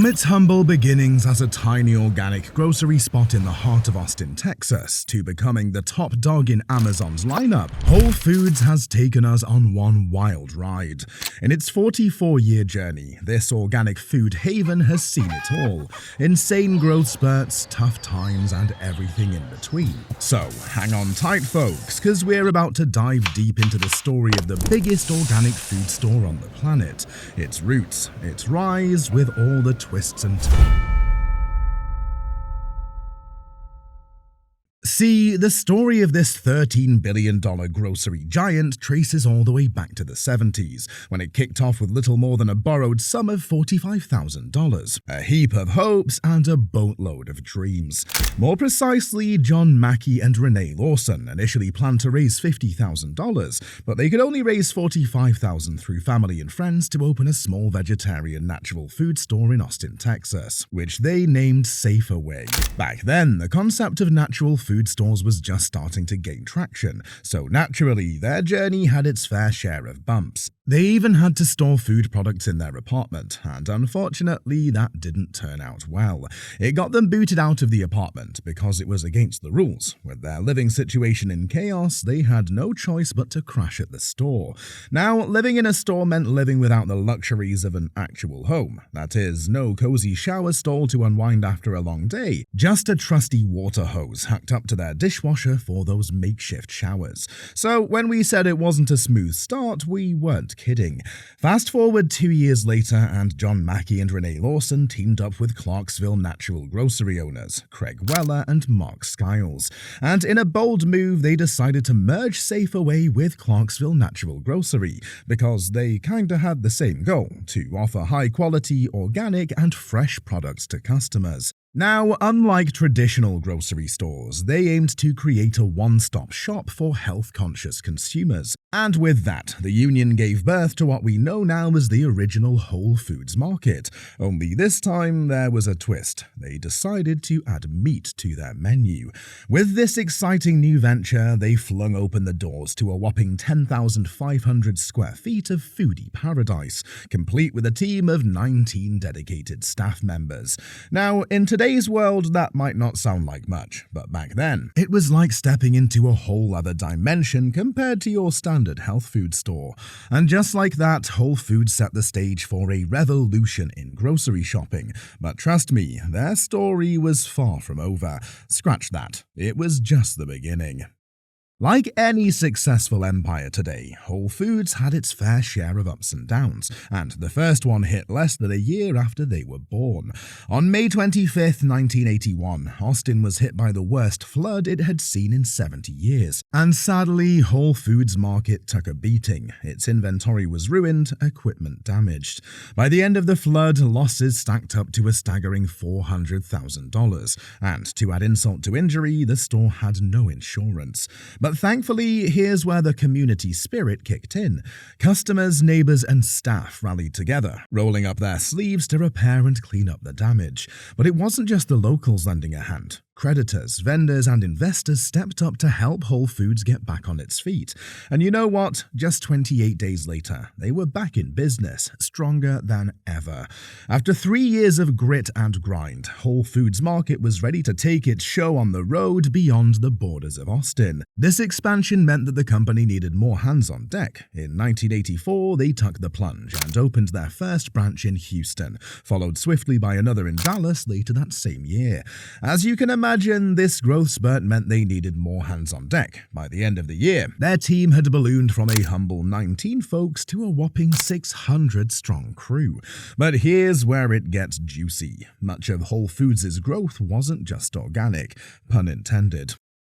From its humble beginnings as a tiny organic grocery spot in the heart of Austin, Texas, to becoming the top dog in Amazon's lineup, Whole Foods has taken us on one wild ride. In its 44-year journey, this organic food haven has seen it all. Insane growth spurts, tough times, and everything in between. So, hang on tight, folks, because we're about to dive deep into the story of the biggest organic food store on the planet, its roots, its rise, with all the twists and turns. See, the story of this $13 billion grocery giant traces all the way back to the 70s, when it kicked off with little more than a borrowed sum of $45,000, a heap of hopes and a boatload of dreams. More precisely, John Mackey and Renee Lawson initially planned to raise $50,000, but they could only raise $45,000 through family and friends to open a small vegetarian natural food store in Austin, Texas, which they named Safeway. Back then, the concept of natural food stores was just starting to gain traction, so naturally, their journey had its fair share of bumps. They even had to store food products in their apartment, and unfortunately, that didn't turn out well. It got them booted out of the apartment because it was against the rules. With their living situation in chaos, they had no choice but to crash at the store. Now, living in a store meant living without the luxuries of an actual home. That is, no cozy shower stall to unwind after a long day, just a trusty water hose hooked up to their dishwasher for those makeshift showers. So when we said it wasn't a smooth start, we weren't kidding. Fast forward 2 years later, and John Mackey and Renee Lawson teamed up with Clarksville natural grocery owners, Craig Weller and Mark Skiles. And in a bold move, they decided to merge Safeway with Clarksville Natural Grocery, because they kinda had the same goal, to offer high-quality, organic, and fresh products to customers. Now, unlike traditional grocery stores, they aimed to create a one-stop shop for health-conscious consumers. And with that, the union gave birth to what we know now as the original Whole Foods Market. Only this time, there was a twist. They decided to add meat to their menu. With this exciting new venture, they flung open the doors to a whopping 10,500 square feet of foodie paradise, complete with a team of 19 dedicated staff members. Now, in today's world, that might not sound like much, but back then, it was like stepping into a whole other dimension compared to your standard health food store. And just like that, Whole Foods set the stage for a revolution in grocery shopping. But trust me, their story was far from over. Scratch that. It was just the beginning. Like any successful empire today, Whole Foods had its fair share of ups and downs, and the first one hit less than a year after they were born. On May 25th, 1981, Austin was hit by the worst flood it had seen in 70 years. And sadly, Whole Foods Market took a beating. Its inventory was ruined, equipment damaged. By the end of the flood, losses stacked up to a staggering $400,000. And to add insult to injury, the store had no insurance. But thankfully, here's where the community spirit kicked in. Customers, neighbors, and staff rallied together, rolling up their sleeves to repair and clean up the damage. But it wasn't just the locals lending a hand. Creditors, vendors, and investors stepped up to help Whole Foods get back on its feet. And you know what? Just 28 days later, they were back in business, stronger than ever. After 3 years of grit and grind, Whole Foods Market was ready to take its show on the road beyond the borders of Austin. This expansion meant that the company needed more hands on deck. In 1984, they took the plunge and opened their first branch in Houston, followed swiftly by another in Dallas later that same year. As you can imagine, this growth spurt meant they needed more hands on deck. By the end of the year, their team had ballooned from a humble 19 folks to a whopping 600-strong crew. But here's where it gets juicy. Much of Whole Foods' growth wasn't just organic, pun intended.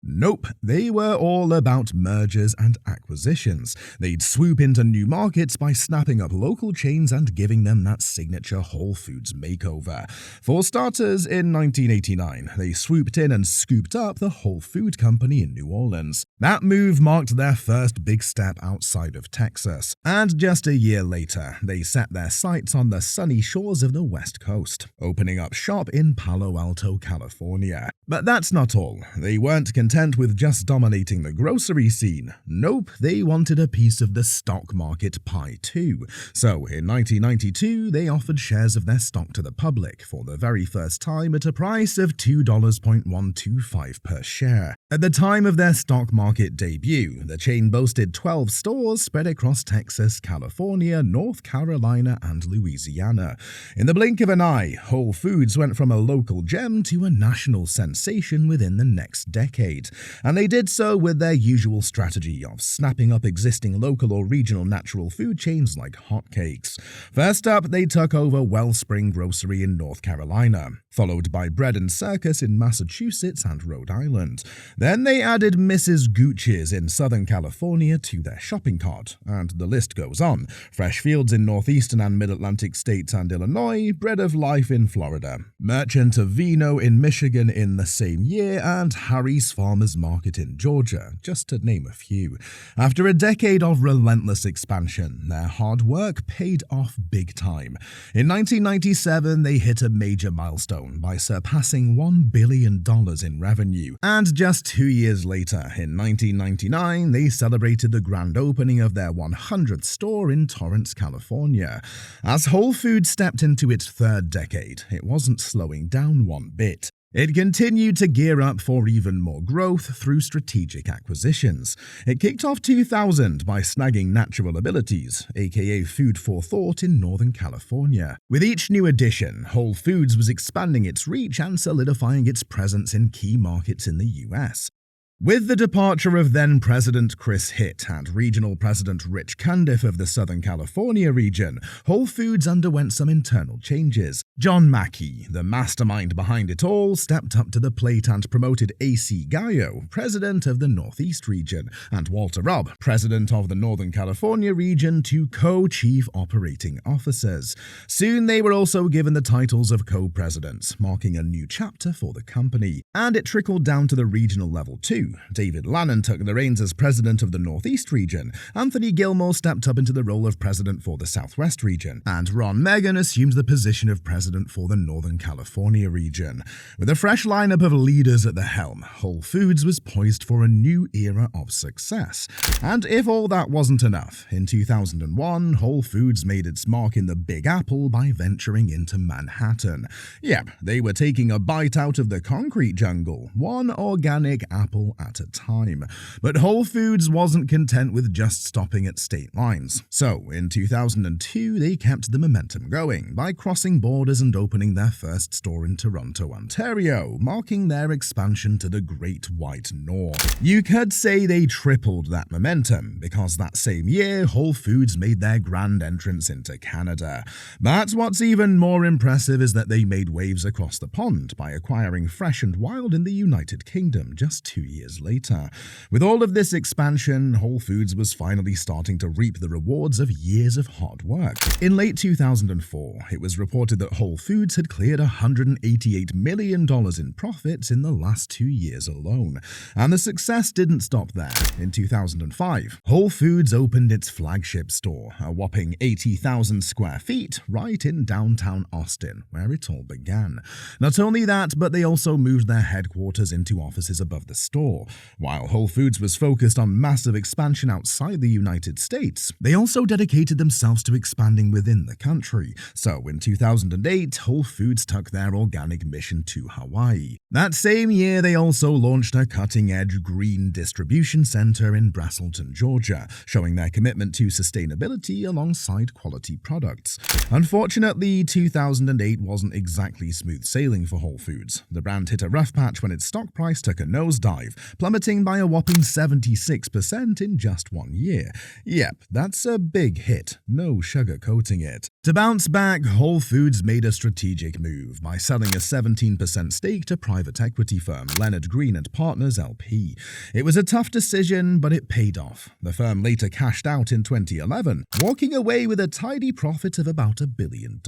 Nope, they were all about mergers and acquisitions. They'd swoop into new markets by snapping up local chains and giving them that signature Whole Foods makeover. For starters, in 1989, they swooped in and scooped up the Whole Food Company in New Orleans. That move marked their first big step outside of Texas. And just a year later, they set their sights on the sunny shores of the West Coast, opening up shop in Palo Alto, California. But that's not all. They weren't content content with just dominating the grocery scene. Nope, they wanted a piece of the stock market pie too. So in 1992, they offered shares of their stock to the public for the very first time at a price of $2.125 per share. At the time of their stock market debut, the chain boasted 12 stores spread across Texas, California, North Carolina, and Louisiana. In the blink of an eye, Whole Foods went from a local gem to a national sensation within the next decade, and they did so with their usual strategy of snapping up existing local or regional natural food chains like hotcakes. First up, they took over Wellspring Grocery in North Carolina, followed by Bread and Circus in Massachusetts and Rhode Island. Then they added Mrs. Gooch's in Southern California to their shopping cart, and the list goes on. Fresh Fields in northeastern and mid-Atlantic states and Illinois, Bread of Life in Florida, Merchant of Vino in Michigan in the same year, and Harry's Farmers Market in Georgia, just to name a few. After a decade of relentless expansion, their hard work paid off big time. In 1997, they hit a major milestone by surpassing $1 billion in revenue, and just 2 years later, in 1999, they celebrated the grand opening of their 100th store in Torrance, California. As Whole Foods stepped into its third decade, it wasn't slowing down one bit. It continued to gear up for even more growth through strategic acquisitions. It kicked off 2000 by snagging Natural Abilities, aka Food for Thought in Northern California. With each new addition, Whole Foods was expanding its reach and solidifying its presence in key markets in the US. With the departure of then-President Chris Hitt and Regional President Rich Cundiff of the Southern California region, Whole Foods underwent some internal changes. John Mackey, the mastermind behind it all, stepped up to the plate and promoted A.C. Gallo, President of the Northeast region, and Walter Robb, President of the Northern California region, to co-chief operating officers. Soon they were also given the titles of co-presidents, marking a new chapter for the company. And it trickled down to the regional level too. David Lannon took the reins as president of the Northeast region, Anthony Gilmore stepped up into the role of president for the Southwest region, and Ron Megan assumed the position of president for the Northern California region. With a fresh lineup of leaders at the helm, Whole Foods was poised for a new era of success. And if all that wasn't enough, in 2001, Whole Foods made its mark in the Big Apple by venturing into Manhattan. Yep, they were taking a bite out of the concrete jungle, one organic apple at a time. But Whole Foods wasn't content with just stopping at state lines. So, in 2002, they kept the momentum going by crossing borders and opening their first store in Toronto, Ontario, marking their expansion to the Great White North. You could say they tripled that momentum, because that same year, Whole Foods made their grand entrance into Canada. But what's even more impressive is that they made waves across the pond by acquiring Fresh and Wild in the United Kingdom just 2 years later. With all of this expansion, Whole Foods was finally starting to reap the rewards of years of hard work. In late 2004, it was reported that Whole Foods had cleared $188 million in profits in the last 2 years alone. And the success didn't stop there. In 2005, Whole Foods opened its flagship store, a whopping 80,000 square feet, right in downtown Austin, where it all began. Not only that, but they also moved their headquarters into offices above the store. While Whole Foods was focused on massive expansion outside the United States, they also dedicated themselves to expanding within the country. So in 2008, Whole Foods took their organic mission to Hawaii. That same year, they also launched a cutting-edge green distribution center in Braselton, Georgia, showing their commitment to sustainability alongside quality products. Unfortunately, 2008 wasn't exactly smooth sailing for Whole Foods. The brand hit a rough patch when its stock price took a nosedive, plummeting by a whopping 76% in just 1 year. Yep, that's a big hit, no sugarcoating it. To bounce back, Whole Foods made a strategic move by selling a 17% stake to private equity firm Leonard Green & Partners LP. It was a tough decision, but it paid off. The firm later cashed out in 2011, walking away with a tidy profit of about $1 billion.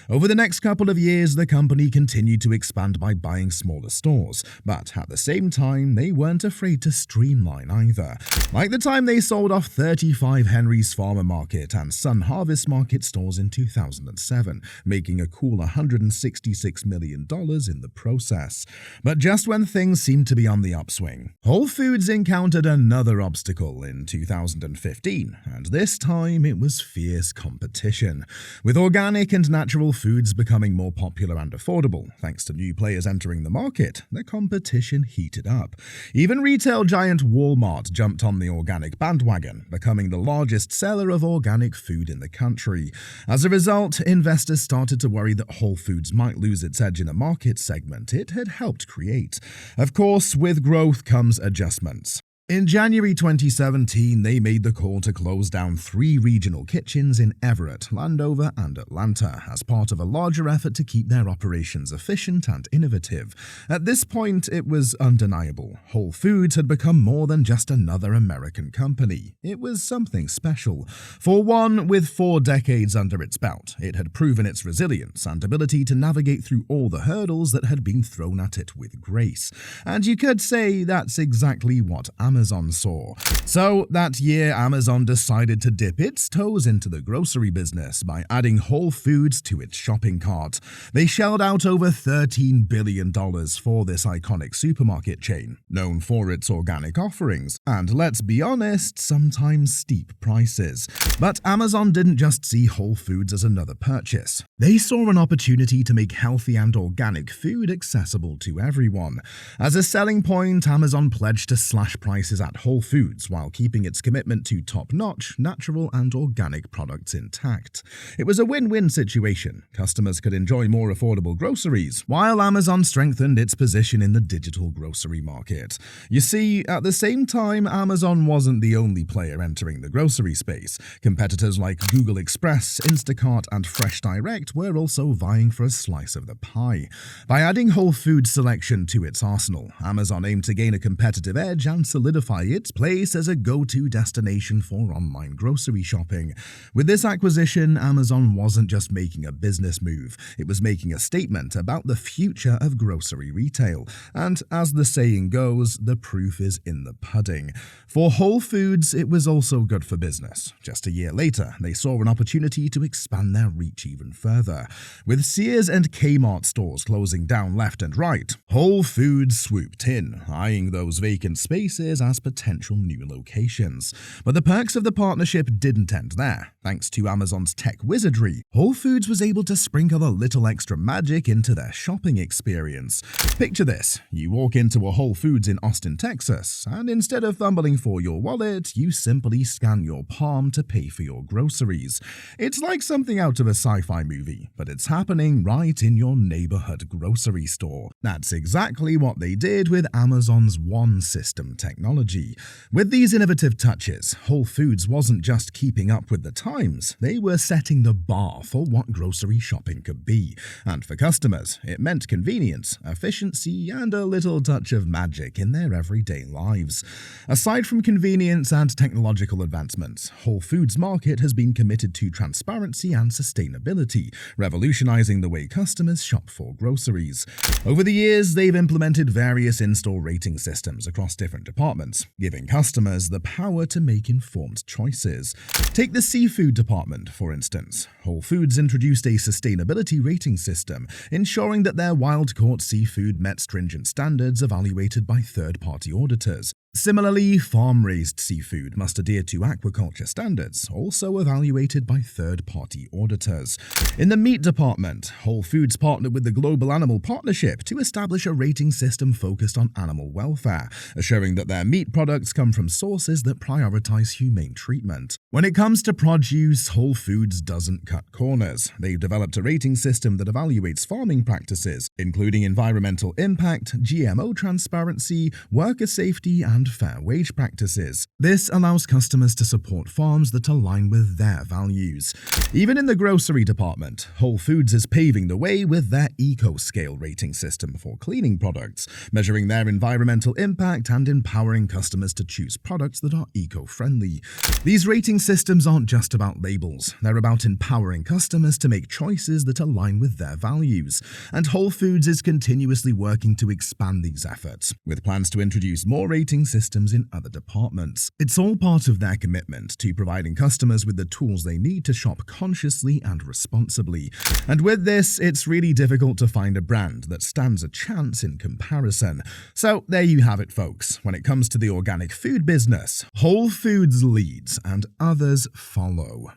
Over the next couple of years, the company continued to expand by buying smaller stores, but at the same time, time, they weren't afraid to streamline either. Like the time they sold off 35 Henry's Farmer Market and Sun Harvest Market stores in 2007, making a cool $166 million in the process. But just when things seemed to be on the upswing, Whole Foods encountered another obstacle in 2015, and this time it was fierce competition. With organic and natural foods becoming more popular and affordable, thanks to new players entering the market, the competition heated up. Even retail giant Walmart jumped on the organic bandwagon, becoming the largest seller of organic food in the country. As a result, investors started to worry that Whole Foods might lose its edge in a market segment it had helped create. Of course, with growth comes adjustments. In January 2017, they made the call to close down 3 regional kitchens in Everett, Landover, and Atlanta as part of a larger effort to keep their operations efficient and innovative. At this point, it was undeniable. Whole Foods had become more than just another American company. It was something special. For one, with 4 decades under its belt, it had proven its resilience and ability to navigate through all the hurdles that had been thrown at it with grace. And you could say that's exactly what Amazon saw. So that year, Amazon decided to dip its toes into the grocery business by adding Whole Foods to its shopping cart. They shelled out over $13 billion for this iconic supermarket chain, known for its organic offerings, and let's be honest, sometimes steep prices. But Amazon didn't just see Whole Foods as another purchase. They saw an opportunity to make healthy and organic food accessible to everyone. As a selling point, Amazon pledged to slash prices at Whole Foods while keeping its commitment to top-notch, natural and organic products intact. It was a win-win situation. Customers could enjoy more affordable groceries, while Amazon strengthened its position in the digital grocery market. You see, at the same time, Amazon wasn't the only player entering the grocery space. Competitors like Google Express, Instacart, and Fresh Direct were also vying for a slice of the pie. By adding Whole Foods selection to its arsenal, Amazon aimed to gain a competitive edge and solidify its place as a go-to destination for online grocery shopping. With this acquisition, Amazon wasn't just making a business move, it was making a statement about the future of grocery retail. And as the saying goes, the proof is in the pudding. For Whole Foods, it was also good for business. Just a year later, they saw an opportunity to expand their reach even further. With Sears and Kmart stores closing down left and right, Whole Foods swooped in, eyeing those vacant spaces as potential new locations. But the perks of the partnership didn't end there. Thanks to Amazon's tech wizardry, Whole Foods was able to sprinkle a little extra magic into their shopping experience. Picture this: you walk into a Whole Foods in Austin, Texas, and instead of fumbling for your wallet, you simply scan your palm to pay for your groceries. It's like something out of a sci-fi movie, but it's happening right in your neighborhood grocery store. That's exactly what they did with Amazon's One System technology. With these innovative touches, Whole Foods wasn't just keeping up with the times, they were setting the bar for what grocery shopping could be. And for customers, it meant convenience, efficiency, and a little touch of magic in their everyday lives. Aside from convenience and technological advancements, Whole Foods Market has been committed to transparency and sustainability, revolutionizing the way customers shop for groceries. Over the years, they've implemented various in-store rating systems across different departments, giving customers the power to make informed choices. Take the seafood department, for instance. Whole Foods introduced a sustainability rating system, ensuring that their wild-caught seafood met stringent standards evaluated by third-party auditors. Similarly, farm-raised seafood must adhere to aquaculture standards, also evaluated by third-party auditors. In the meat department, Whole Foods partnered with the Global Animal Partnership to establish a rating system focused on animal welfare, assuring that their meat products come from sources that prioritize humane treatment. When it comes to produce, Whole Foods doesn't cut corners. They've developed a rating system that evaluates farming practices, including environmental impact, GMO transparency, worker safety, and and fair wage practices. This allows customers to support farms that align with their values. Even in the grocery department, Whole Foods is paving the way with their EcoScale rating system for cleaning products, measuring their environmental impact and empowering customers to choose products that are eco-friendly. These rating systems aren't just about labels, they're about empowering customers to make choices that align with their values. And Whole Foods is continuously working to expand these efforts, with plans to introduce more rating systems in other departments. It's all part of their commitment to providing customers with the tools they need to shop consciously and responsibly. And with this, it's really difficult to find a brand that stands a chance in comparison. So there you have it, folks. When it comes to the organic food business, Whole Foods leads and others follow.